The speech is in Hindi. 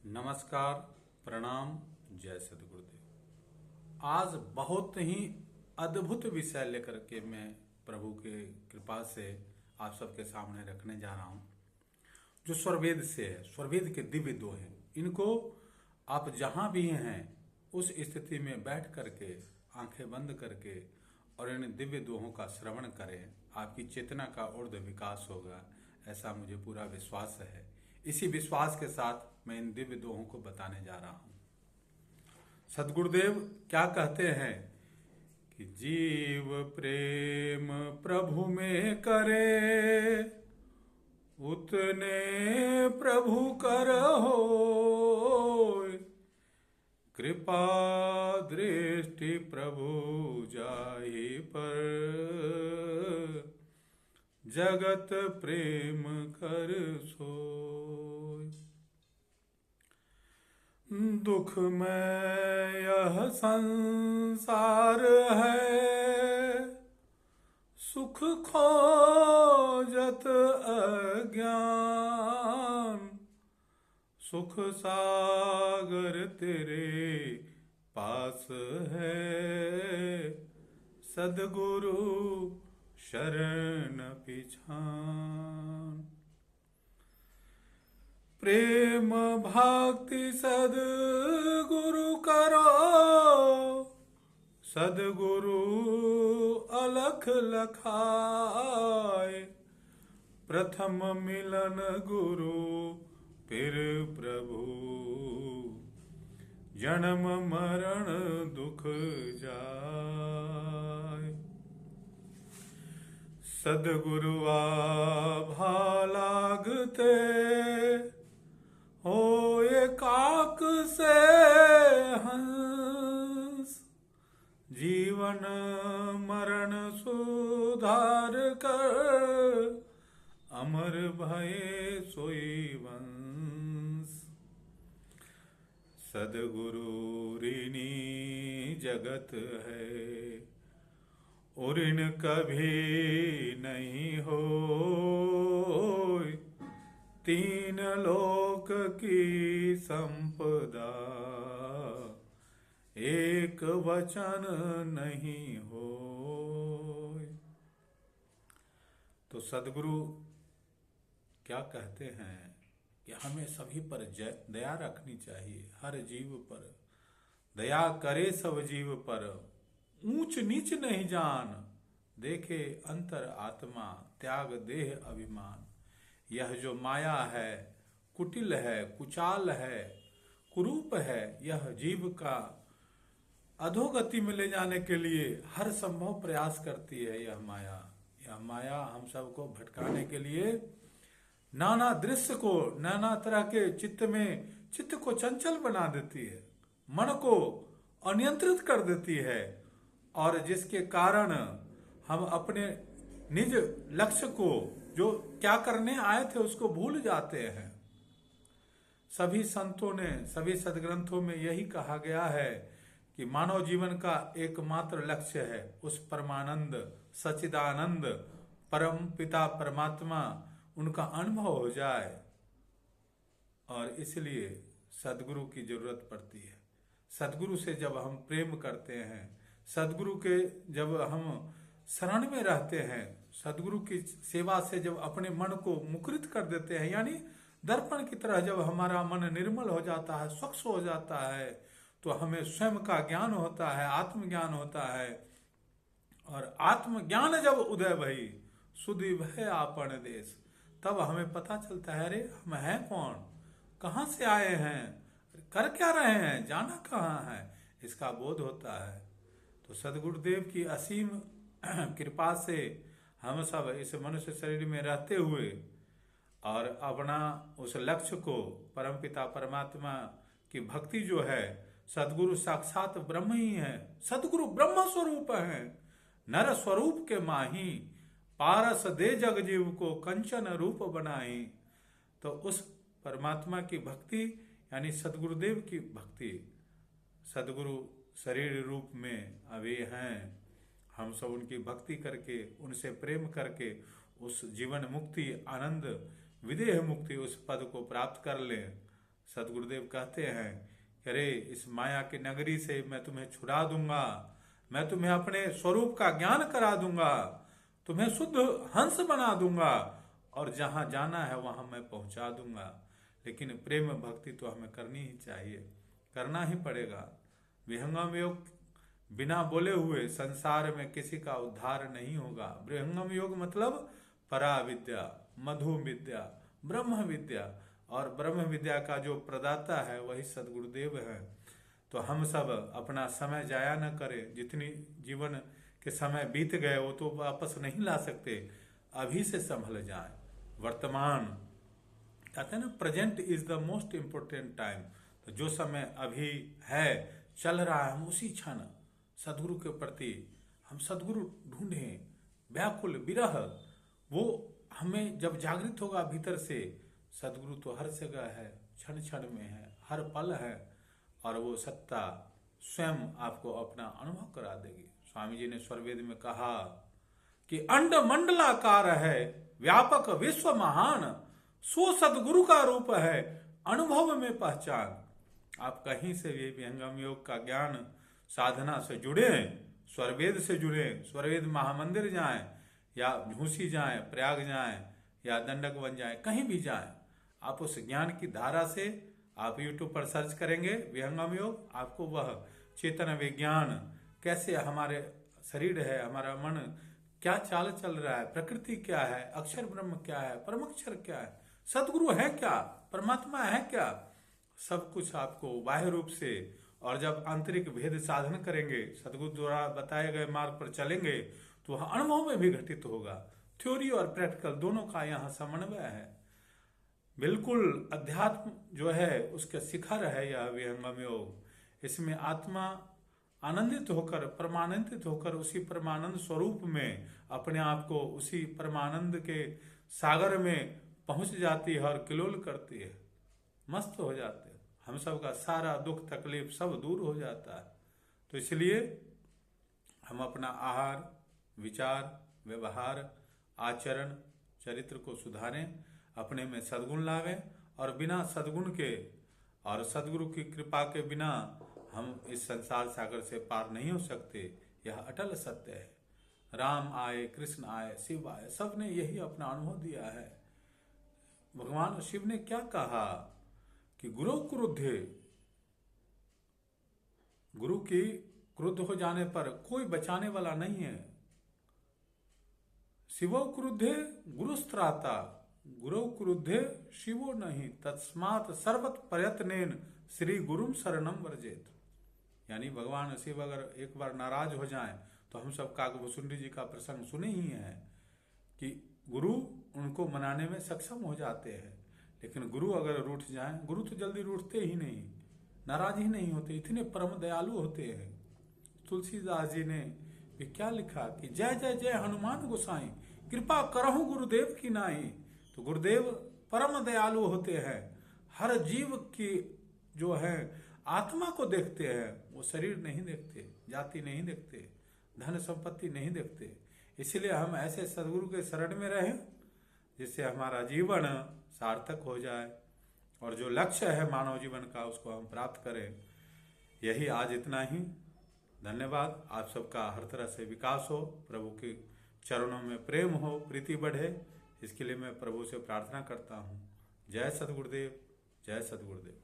नमस्कार, प्रणाम, जय सद्गुरुदेव। आज बहुत ही अद्भुत विषय लेकर के मैं प्रभु के कृपा से आप सबके सामने रखने जा रहा हूँ, जो स्वरवेद से है। स्वरवेद के दिव्य दोहे, इनको आप जहाँ भी हैं उस स्थिति में बैठ करके आंखें बंद करके और इन दिव्य दोहों का श्रवण करें। आपकी चेतना का ऊर्ध्व विकास होगा, ऐसा मुझे पूरा विश्वास है। इसी विश्वास के साथ मैं इन दिव्य दोहों को बताने जा रहा हूं। सद्गुरुदेव क्या कहते हैं कि जीव प्रेम प्रभु में करे, उतने प्रभु करहो। कृपा दृष्टि प्रभु जाहि पर, जगत प्रेम कर सोय। दुख में यह संसार है, सुख खोजत अज्ञान। सुख सागर तेरे पास है, सद्गुरु शरण पिछान। प्रेम भक्ति सद्गुरु करो, सद्गुरु अलख लखाए। प्रथम मिलन गुरु फिर प्रभु, जन्म मरण दुख जाए। सद्गुरु भालागते होए काक से हंस। जीवन मरण सुधार कर, अमर भये सोई वंश। सद्गुरु ऋणी जगत है, और इन कभी नहीं हो। तीन लोक की संपदा, एक वचन नहीं हो। तो सद्गुरु क्या कहते हैं कि हमें सभी पर दया रखनी चाहिए। हर जीव पर दया करे, सब जीव पर। ऊंच नीच नहीं जान, देखे अंतर आत्मा, त्याग देह अभिमान। यह जो माया है कुटिल है, कुचाल है, कुरूप है। यह जीव का अधोगति में ले जाने के लिए हर संभव प्रयास करती है। यह माया हम सबको भटकाने के लिए नाना दृश्य को, नाना तरह के चित्त को चंचल बना देती है, मन को अनियंत्रित कर देती है, और जिसके कारण हम अपने निज लक्ष्य को, जो क्या करने आए थे, उसको भूल जाते हैं। सभी संतों ने, सभी सदग्रंथों में यही कहा गया है कि मानव जीवन का एकमात्र लक्ष्य है उस परमानंद सच्चिदानंद परम पिता परमात्मा, उनका अनुभव हो जाए। और इसलिए सद्गुरु की जरूरत पड़ती है। सद्गुरु से जब हम प्रेम करते हैं, सद्गुरु के जब हम शरण में रहते हैं, सद्गुरु की सेवा से जब अपने मन को मुखरित कर देते हैं, यानी दर्पण की तरह जब हमारा मन निर्मल हो जाता है, स्वच्छ हो जाता है, तो हमें स्वयं का ज्ञान होता है, आत्मज्ञान होता है। और आत्मज्ञान जब उदय भई, सुधि भय आपन देश, तब हमें पता चलता है, अरे हम हैं कौन, कहाँ से आए हैं, कर क्या रहे हैं, जाना कहाँ है, इसका बोध होता है। तो सद्गुरुदेव की असीम कृपा से हम सब इस मनुष्य शरीर में रहते हुए और अपना उस लक्ष्य को, परमपिता परमात्मा की भक्ति जो है, सद्गुरु साक्षात ब्रह्म ही है। सद्गुरु ब्रह्म स्वरूप है, नर स्वरूप के माही। पारस दे जग जीव को, कंचन रूप बनाई। तो उस परमात्मा की भक्ति यानी सद्गुरुदेव की भक्ति, सद्गुरु शरीर रूप में अभी हैं। हम सब उनकी भक्ति करके, उनसे प्रेम करके उस जीवन मुक्ति, आनंद, विदेह मुक्ति, उस पद को प्राप्त कर लें। सदगुरुदेव कहते हैं कि अरे इस माया की नगरी से मैं तुम्हें छुड़ा दूंगा, मैं तुम्हें अपने स्वरूप का ज्ञान करा दूंगा, तुम्हें शुद्ध हंस बना दूंगा और जहां जाना है वहां मैं पहुंचा दूंगा। लेकिन प्रेम भक्ति तो हमें करनी ही चाहिए, करना ही पड़ेगा। विहंगम योग बिना बोले हुए संसार में किसी का उद्धार नहीं होगा। विहंगम योग मतलब परा विद्या, मधु विद्या, ब्रह्म विद्या, और ब्रह्म विद्या का जो प्रदाता है वही सदगुरुदेव है। तो हम सब अपना समय जाया न करें। जितनी जीवन के समय बीत गए वो तो वापस नहीं ला सकते। अभी से संभल जाएं। वर्तमान कहते हैं ना, present is the most important time. तो जो समय अभी है, चल रहा है, हम उसी क्षण सदगुरु के प्रति हम सदगुरु ढूंढें। व्याकुल विरह वो हमें जब जागृत होगा भीतर से, सदगुरु तो हर जगह है, क्षण क्षण में है, हर पल है, और वो सत्ता स्वयं आपको अपना अनुभव करा देगी। स्वामी जी ने स्वरवेद में कहा कि अंड मंडलाकार है, व्यापक विश्व महान, सो सदगुरु का रूप है, अनुभव में पहचान। आप कहीं से भी विहंगम योग का ज्ञान साधना से जुड़े, स्वरवेद से जुड़े, स्वरवेद महामंदिर जाएं या झूसी जाएं, प्रयाग जाएं या दंडक वन जाएं, कहीं भी जाएं, आप उस ज्ञान की धारा से आप यूट्यूब पर सर्च करेंगे विहंगम योग, आपको वह चेतन विज्ञान, कैसे हमारे शरीर है, हमारा मन क्या चाल चल रहा है, प्रकृति क्या है, अक्षर ब्रह्म क्या है, परमाक्षर क्या है, सदगुरु है क्या, परमात्मा है क्या, सब कुछ आपको बाह्य रूप से, और जब आंतरिक भेद साधन करेंगे, सदगुरु द्वारा बताए गए मार्ग पर चलेंगे, तो वह अनुभव में भी घटित होगा। थ्योरी और प्रैक्टिकल दोनों का यहाँ समन्वय है। बिल्कुल अध्यात्म जो है उसके शिखर है यह विहंगम योग। इसमें आत्मा आनंदित होकर, परमानंदित होकर उसी परमानंद स्वरूप में अपने आप को उसी परमानंद के सागर में पहुंच जाती है और किलोल करती है, मस्त हो जाते हैं। हम सब का सारा दुख तकलीफ सब दूर हो जाता है। तो इसलिए हम अपना आहार, विचार, व्यवहार, आचरण, चरित्र को सुधारें, अपने में सद्गुण लावें, और बिना सद्गुण के और सदगुरु की कृपा के बिना हम इस संसार सागर से पार नहीं हो सकते। यह अटल सत्य है। राम आए, कृष्ण आए, शिव आए, सब ने यही अपना अनुभव दिया है। भगवान शिव ने क्या कहा कि गुरु क्रुद्धे, गुरु की क्रुद्ध हो जाने पर कोई बचाने वाला नहीं है। शिवो क्रुद्धे गुरुस्त्राता, गुरु क्रुद्धे शिवो नहीं, तस्मात् सर्वत प्रयत्नेन श्री गुरुम शरणम वर्जेत। यानी भगवान शिव अगर एक बार नाराज हो जाएं, तो हम सब काकभूषुंडी जी का प्रसंग सुने ही है कि गुरु उनको मनाने में सक्षम हो जाते हैं। लेकिन गुरु अगर रूठ जाएं, गुरु तो जल्दी रूठते ही नहीं, नाराज ही नहीं होते, इतने परम दयालु होते हैं। तुलसीदास जी ने भी क्या लिखा कि जय जय जय हनुमान गोसाई, कृपा करहु गुरुदेव की नाई। तो गुरुदेव परम दयालु होते हैं, हर जीव की जो है आत्मा को देखते हैं, वो शरीर नहीं देखते, जाति नहीं देखते, धन संपत्ति नहीं देखते। इसलिए हम ऐसे सदगुरु के शरण में रहें जिससे हमारा जीवन सार्थक हो जाए, और जो लक्ष्य है मानव जीवन का उसको हम प्राप्त करें। यही आज इतना ही। धन्यवाद। आप सबका हर तरह से विकास हो, प्रभु के चरणों में प्रेम हो, प्रीति बढ़े, इसके लिए मैं प्रभु से प्रार्थना करता हूँ। जय सद्गुरुदेव, जय सद्गुरुदेव।